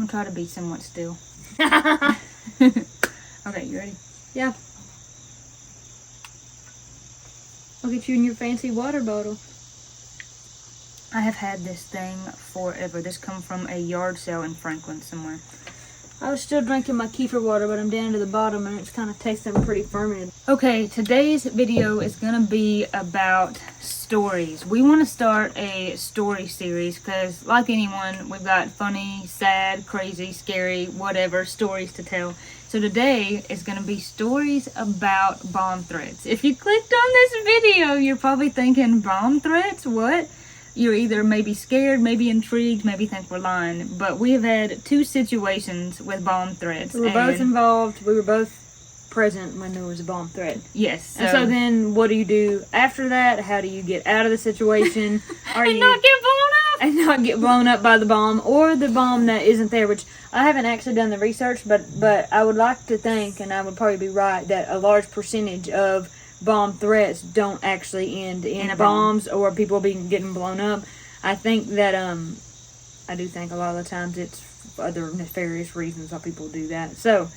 gonna try to be somewhat still. Okay, you ready? Yeah. Look at you in your fancy water bottle. I have had this thing forever. This come from a yard sale in Franklin somewhere. I was still drinking my kefir water, but I'm down to the bottom and it's kind of tasting pretty fermented. Okay, today's video is gonna be about stories. We want to start a story series because, like anyone, we've got funny, sad, crazy, scary, whatever stories to tell. So today is going to be stories about bomb threats. If you clicked on this video, you're probably thinking, bomb threats? What? You're either maybe scared, maybe intrigued, maybe think we're lying. But we have had 2 situations with bomb threats. We were both involved. We were both present when there was a bomb threat. Yes. And so then what do you do after that? How do you get out of the situation? And not get blown up! And not get blown up by the bomb or the bomb that isn't there, which I haven't actually done the research, but I would like to think, and I would probably be right, that a large percentage of bomb threats don't actually end in bombs or people getting blown up. I think that I do think a lot of the times it's other nefarious reasons why people do that. So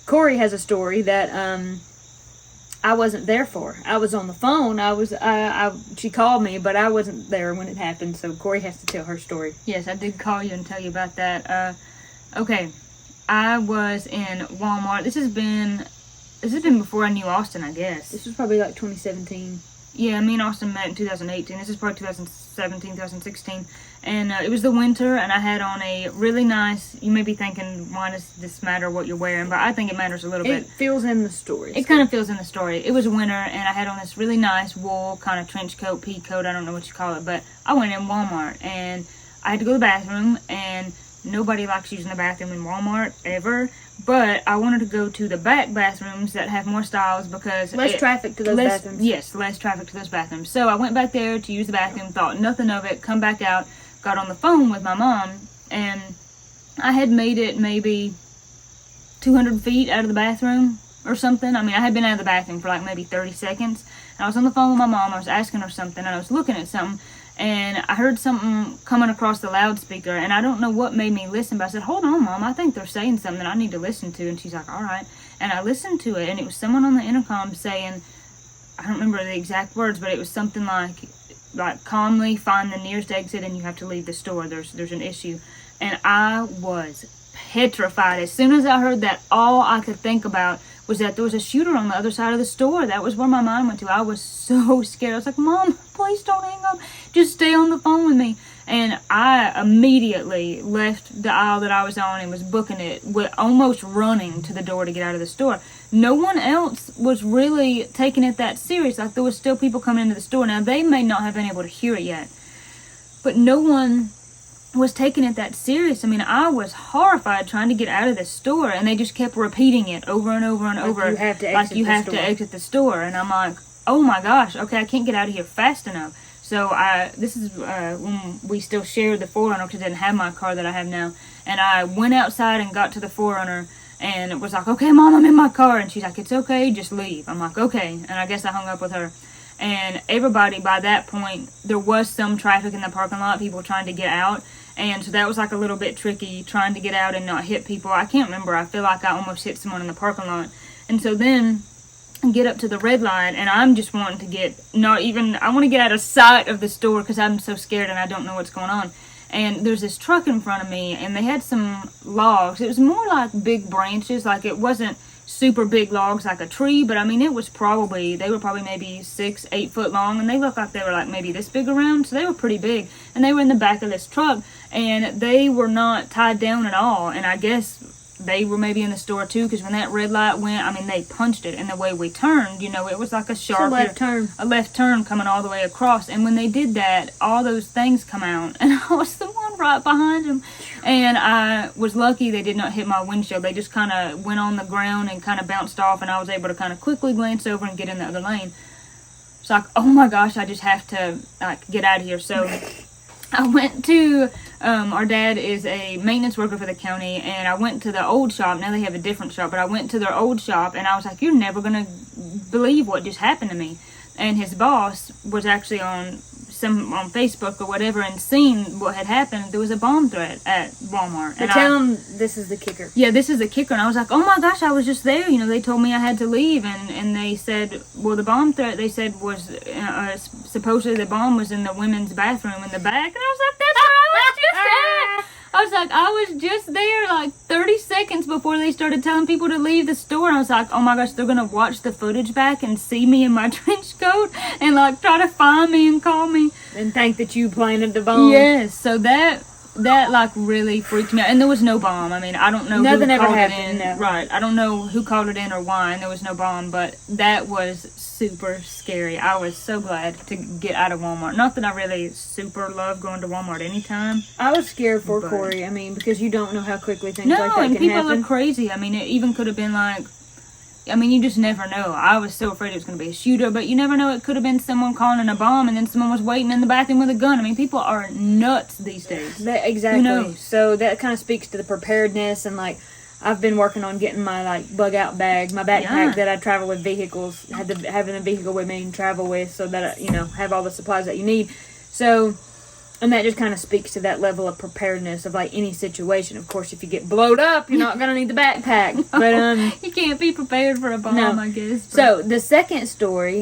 Corey has a story that I wasn't there for. I was on the phone. She called me, but I wasn't there when it happened. So Corey has to tell her story. Yes, I did call you and tell you about that. Okay, I was in Walmart. This has been before I knew Austin, I guess. This was probably like 2017. Yeah, me and Austin met in 2018. This is probably 2017, 2016. And it was the winter, and I had on a really nice... You may be thinking, why does this matter what you're wearing? But I think it matters a little bit. It feels in the story. It kind of feels in the story. It was winter, and I had on this really nice wool kind of trench coat, pea coat, I don't know what you call it. But I went in Walmart, and I had to go to the bathroom, and nobody likes using the bathroom in Walmart, ever. But I wanted to go to the back bathrooms that have more styles because... Less traffic to those bathrooms. Yes, less traffic to those bathrooms. So I went back there to use the bathroom, thought nothing of it, come back out, got on the phone with my mom, and I had made it maybe 200 feet out of the bathroom or something. I mean, I had been out of the bathroom for like maybe 30 seconds. And I was on the phone with my mom, I was asking her something, and I was looking at something, and I heard something coming across the loudspeaker, and I don't know what made me listen, but I said, hold on, Mom, I think they're saying something I need to listen to. And she's like, all right. And I listened to it, and it was someone on the intercom saying, I don't remember the exact words, but it was something like calmly find the nearest exit and you have to leave the store. There's an issue. And I was petrified. As soon as I heard that, all I could think about was that there was a shooter on the other side of the store. That was where my mind went to. I was so scared. I was like, Mom, please don't hang up. Just stay on the phone with me. And I immediately left the aisle that I was on and was booking it, almost running to the door to get out of the store. No one else was really taking it that serious. Like, there was still people coming into the store. Now, they may not have been able to hear it yet, but no one was taking it that serious. I mean, I was horrified trying to get out of the store, and they just kept repeating it over and over and over. You have to exit the store. And I'm like, oh my gosh, okay, I can't get out of here fast enough. So this is when we still shared the 4Runner because I didn't have my car that I have now. And I went outside and got to the 4Runner and it was like, okay, Mom, I'm in my car. And she's like, it's okay, just leave. I'm like, okay. And I guess I hung up with her. And everybody, by that point, there was some traffic in the parking lot, people trying to get out. And so that was like a little bit tricky, trying to get out and not hit people. I can't remember. I feel like I almost hit someone in the parking lot. And so then get up to the red light, and I'm just wanting to get, I want to get out of sight of the store because I'm so scared and I don't know what's going on. And there's this truck in front of me, and they had some logs. It was more like big branches, like it wasn't super big logs like a tree, but I mean, they were probably maybe 6-8 foot long, and they looked like they were like maybe this big around, so they were pretty big. And they were in the back of this truck, and they were not tied down at all. And I guess they were maybe in the store too, because when that red light went, I mean, they punched it. And the way we turned, it was like a sharp a left turn coming all the way across. And when they did that, all those things come out, and I was the one right behind them. And I was lucky they did not hit my windshield. They just kind of went on the ground and kind of bounced off, and I was able to kind of quickly glance over and get in the other lane. It's like, oh my gosh, I just have to get out of here. So I went to, our dad is a maintenance worker for the county, and I went to the old shop. Now they have a different shop, but I went to their old shop, and I was like, you're never going to believe what just happened to me. And his boss was actually on some on Facebook or whatever and seen what had happened. There was a bomb threat at Walmart. But tell them this is the kicker. Yeah, this is the kicker. And I was like, oh my gosh, I was just there. You know, they told me I had to leave. And they said, well, the bomb threat, they said, was supposedly the bomb was in the women's bathroom in the back. And I was like, that's where I was just at. I was like, I was just there like 30 seconds before they started telling people to leave the store. And I was like, oh my gosh, they're going to watch the footage back and see me in my trench coat and like try to find me and call me. And think that you planted the bomb. Yes, so that like really freaked me out. And there was no bomb. I mean, I don't know Nothing who ever called happened, it in. no. Right. I don't know who called it in or why, and there was no bomb, but that was super scary. I was so glad to get out of Walmart. Not that I really super love going to Walmart anytime. I was scared for But- Corey. I mean, because you don't know how quickly things No, like that and can people happen. are crazy. I mean, it even could have been like, I mean, you just never know. I was so afraid it was going to be a shooter, but you never know. It could have been someone calling a bomb, and then someone was waiting in the bathroom with a gun. I mean, people are nuts these days. Exactly. knows? So that kind of speaks to the preparedness, and like I've been working on getting my like bug out bag, my backpack Yeah. that I travel with vehicles, having a vehicle with me and travel with, so that I, have all the supplies that you need. So, and that just kind of speaks to that level of preparedness of like any situation. Of course, if you get blowed up, you're not gonna need the backpack. But You can't be prepared for a bomb, No. I guess. but- So the second story,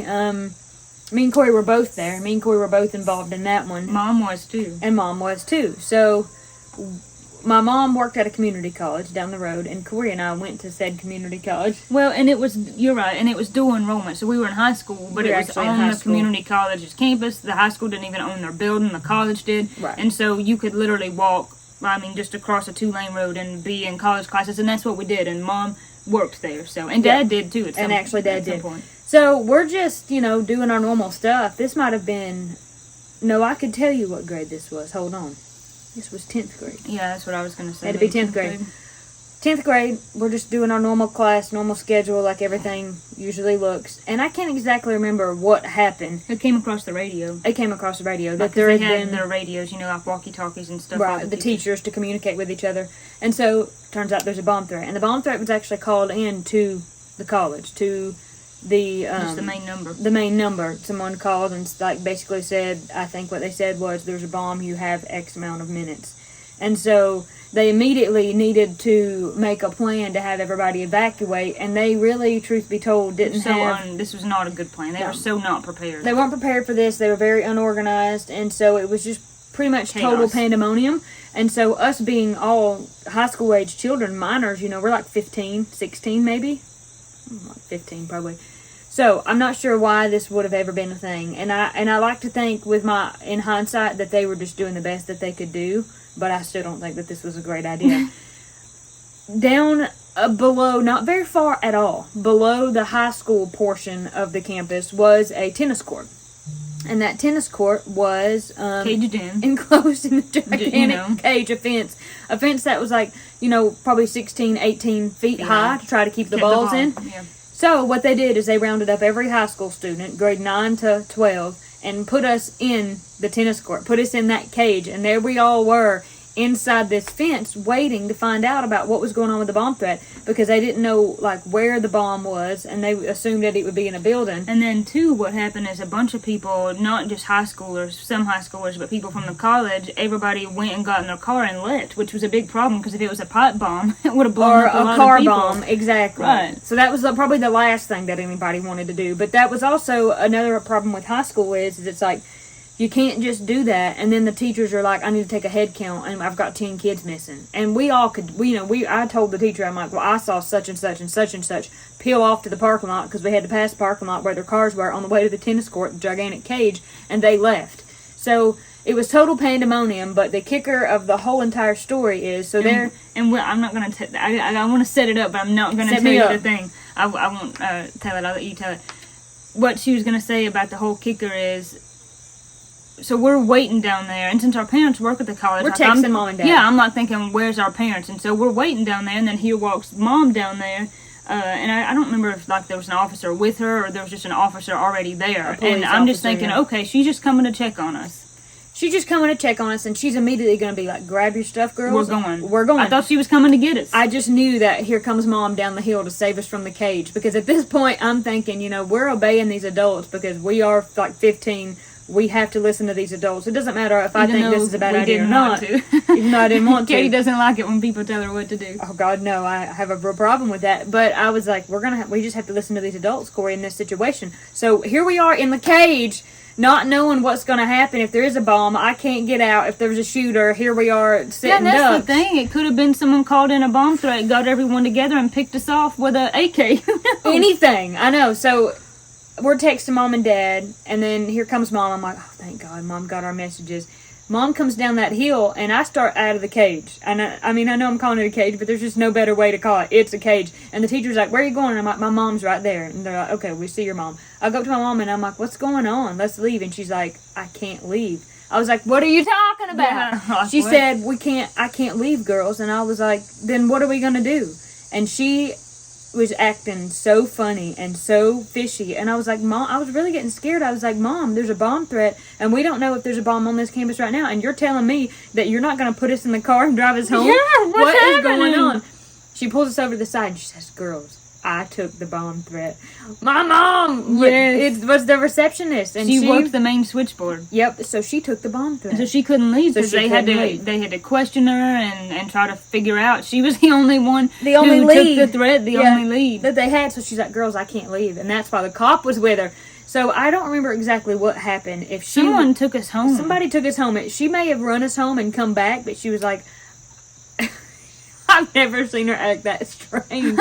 me and Corey were both there. Me and Corey were both involved in that one. Mom was too. And Mom was too. So my mom worked at a community college down the road, and Corey and I went to said community college. Well, and it was, you're right, and it was dual enrollment. So we were in high school, but We were it was actually in on high the school. community college's campus. The high school didn't even own their building, the college did. Right. And so you could literally walk, I mean, just across a 2-lane road and be in college classes, and that's what we did. And Mom worked there, so, and Dad did too. At some, And actually Dad at some did. point. So we're just, doing our normal stuff. This might have been, no, I could tell you what grade this was. Hold on. This was 10th grade. Yeah, that's what I was going to say. Had to be maybe 10th grade. 10th grade, we're just doing our normal class, normal schedule, like everything usually looks. And I can't exactly remember what happened. It came across the radio. It came across the radio that Because there they had had been their radios, like walkie-talkies and stuff. all right, the teachers to communicate with each other. And so, turns out there's a bomb threat. And the bomb threat was actually called in to the college, to the... Just the main number. The main number. Someone called and basically said, I think what they said was, there's a bomb, you have X amount of minutes. And so they immediately needed to make a plan to have everybody evacuate, and they really, truth be told, didn't have... This was not a good plan. They No. were so not prepared. They weren't prepared for this. They were very unorganized, and so it was just pretty much total Chaos. pandemonium. And so us being all high school age children, minors, we're like 15, 16 maybe. Like 15 probably. So I'm not sure why this would have ever been a thing. And I like to think in hindsight that they were just doing the best that they could do, but I still don't think that this was a great idea. Down below, not very far at all, below the high school portion of the campus was a tennis court. And that tennis court was Caged in. enclosed in a gigantic know. cage, a fence that was like, probably 16, 18 feet high to try to keep the Kept balls ball. in. Yeah. So what they did is they rounded up every high school student, grade 9 to 12, and put us in the tennis court, put us in that cage, and there we all were inside this fence waiting to find out about what was going on with the bomb threat, because they didn't know where the bomb was, and they assumed that it would be in a building. And then, too, what happened is a bunch of people, not just high schoolers, some high schoolers, but people from the college, everybody went and got in their car and left, which was a big problem, because if it was a pipe bomb, it would have blown Or up a lot a car of people. bomb, exactly. Right. So that was probably the last thing that anybody wanted to do. But that was also another problem with high school is it's like, you can't just do that, and then the teachers are like, I need to take a head count, and I've got 10 kids missing. And we all could, I told the teacher, I'm like, well, I saw such and such and such and such peel off to the parking lot, because we had to pass the parking lot where their cars were on the way to the tennis court, the gigantic cage, and they left. So it was total pandemonium, but the kicker of the whole entire story is, I'm not going to, I want to set it up, but I'm not going to Set tell me you up. the thing. I won't tell it, I'll let you tell it. What she was going to say about the whole kicker is, so we're waiting down there, and since our parents work at the college, We're texting Mom and Dad. Yeah, I'm like thinking, where's our parents? And so we're waiting down there, and then here walks Mom down there, and I don't remember if there was an officer with her or there was just an officer already there. police And I'm just officer, thinking, yeah. okay, she's just coming to check on us. she's just coming to check on us, and she's immediately going to be like, grab your stuff, girls. We're going. I thought she was coming to get us. I just knew that here comes Mom down the hill to save us from the cage, because at this point I'm thinking, we're obeying these adults because we are like 15, we have to listen to these adults. It doesn't matter if I Even think this though is a bad we idea or didn't not. want to. Even though I didn't want to. Katie doesn't like it when people tell her what to do. Oh God, no! I have a real problem with that. But I was like, we just have to listen to these adults, Corey, in this situation. So here we are in the cage, not knowing what's going to happen if there is a bomb. I can't get out. If there's a shooter, here we are sitting Yeah, and that's ducks. the thing. It could have been someone called in a bomb threat, got everyone together, and picked us off with a AK. Anything, I know. So we're texting Mom and Dad, and then here comes Mom. I'm like, oh, thank God, Mom got our messages. Mom comes down that hill, and I start out of the cage. And I mean, I know I'm calling it a cage, but there's just no better way to call it. It's a cage. And the teacher's like, where are you going? And I'm like, my mom's right there. And they're like, okay, we see your mom. I go up to my mom, and I'm like, what's going on? Let's leave. And she's like, I can't leave. I was like, what are you talking about? Yeah, she what? said, I can't leave, girls. And I was like, then what are we going to do? And she was acting so funny and so fishy, and I was like, Mom, I was really getting scared. I was like, Mom, there's a bomb threat, and we don't know if there's a bomb on this campus right now, and you're telling me that you're not going to put us in the car and drive us home? Yeah, what is happening? going on? She pulls us over to the side, and she says, girls, I took the bomb threat. My mom Yes. it was the receptionist, and she worked the main switchboard. Yep, so she took the bomb threat. So she couldn't leave So because she they had couldn't to leave. they had to question her and try to figure out. She was the only one The only who lead. took the threat, the Yeah. only lead. That they had. So she's like, girls, I can't leave, and that's why the cop was with her. So I don't remember exactly what happened. If Someone took us home. somebody took us home. She may have run us home and come back, but she was like, I've never seen her act that strange.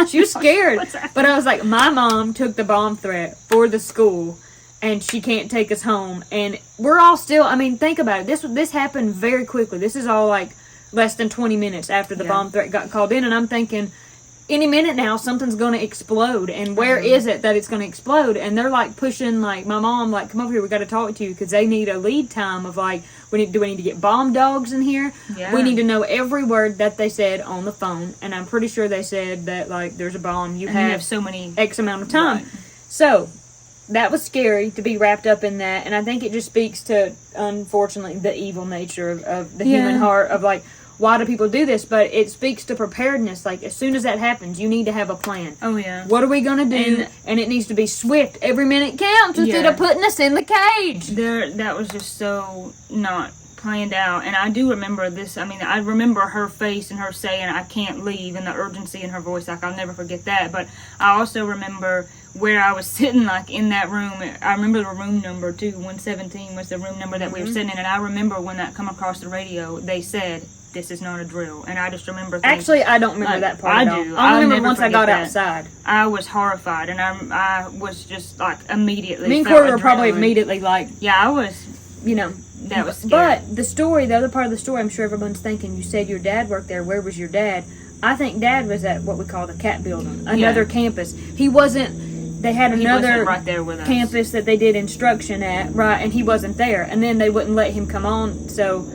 She was scared. What's happening? But I was like, my mom took the bomb threat for the school, and she can't take us home. And we're all still, I mean, think about it. This happened very quickly. This is all like less than 20 minutes after the bomb threat got called in. And I'm thinking, any minute now, something's going to explode. And where is it that it's going to explode? And they're like pushing, like, my mom, like, come over here, we got to talk to you. Because they need a lead time of, like, do we need to get bomb dogs in here? Yeah. We need to know every word that they said on the phone. And I'm pretty sure they said that, like, there's a bomb. You And have you have so many. X amount of time. Right. So, that was scary to be wrapped up in that. And I think it just speaks to, unfortunately, the evil nature of the human heart of, like, why do people do this? But it speaks to preparedness. Like, as soon as that happens, you need to have a plan. Oh, yeah. What are we going to do? And it needs to be swift. Every minute counts instead Yeah. of putting us in the cage. That was just so not planned out. And I do remember this. I mean, I remember her face and her saying, I can't leave, and the urgency in her voice. Like, I'll never forget that. But I also remember where I was sitting, like, in that room. I remember the room number, too. 117 was the room number that we were sitting in. And I remember when that come across the radio, they said, this is not a drill. And I just remember thinking, Actually, I don't remember that part at all. do. I I'll remember never once I forget got that. outside. I was horrified, and I was just, like, immediately Me and felt Corey were probably adrenaline. immediately like, Yeah, I was. you know. That was scary. But the other part of the story, I'm sure everyone's thinking, you said your dad worked there. Where was your dad? I think Dad was at what we call the Cat Building, another campus. He wasn't. They had another wasn't right there with us. campus that they did instruction at, right? And he wasn't there. And then they wouldn't let him come on. So,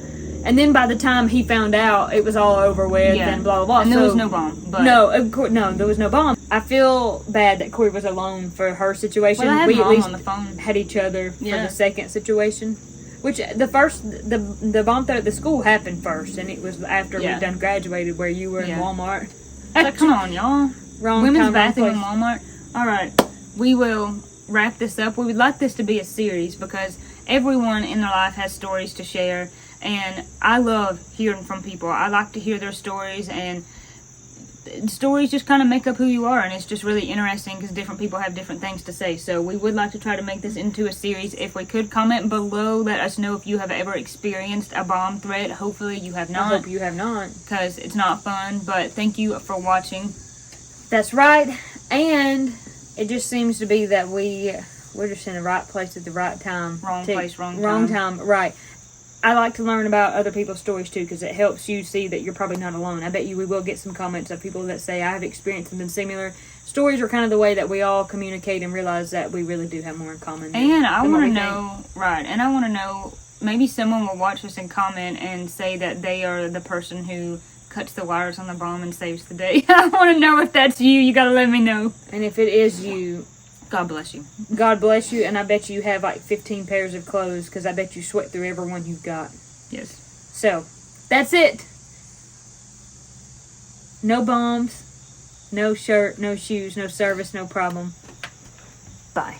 and then by the time he found out, it was all over with and blah blah blah. And there was no bomb. But No, of course, no, there was no bomb. I feel bad that Corey was alone for her situation. Well, I had we Mom at least on the phone. had each other for Yeah. the second situation. Which the bomb threat at the school happened first, and it was after we'd done graduated, where you were in Walmart. Like, come on, y'all. Wrong Women's time, bathroom in wrong Walmart. All right, we will wrap this up. We would like this to be a series because everyone in their life has stories to share, and I love hearing from people. I like to hear their stories, and stories just kind of make up who you are, and it's just really interesting because different people have different things to say. So we would like to try to make this into a series. If we could, comment below, let us know if you have ever experienced a bomb threat. Hopefully you have I not, hope you have not. because it's not fun. But thank you for watching. That's right, and it just seems to be that we're just in the right place at the right time. Wrong place, wrong time. Right. I like to learn about other people's stories too, because it helps you see that you're probably not alone. I bet you we will get some comments of people that say, I have experienced something similar. Stories are kind of the way that we all communicate and realize that we really do have more in common. And I than what want to we know, right, and I want to know, maybe someone will watch us and comment and say that they are the person who cuts the wires on the bomb and saves the day. I want to know if that's you. You got to let me know. think. And if it is you, God bless you. God bless you, and I bet you have like 15 pairs of clothes, because I bet you sweat through every one you've got. Yes. So, that's it. No bombs, no shirt, no shoes, no service, no problem. Bye.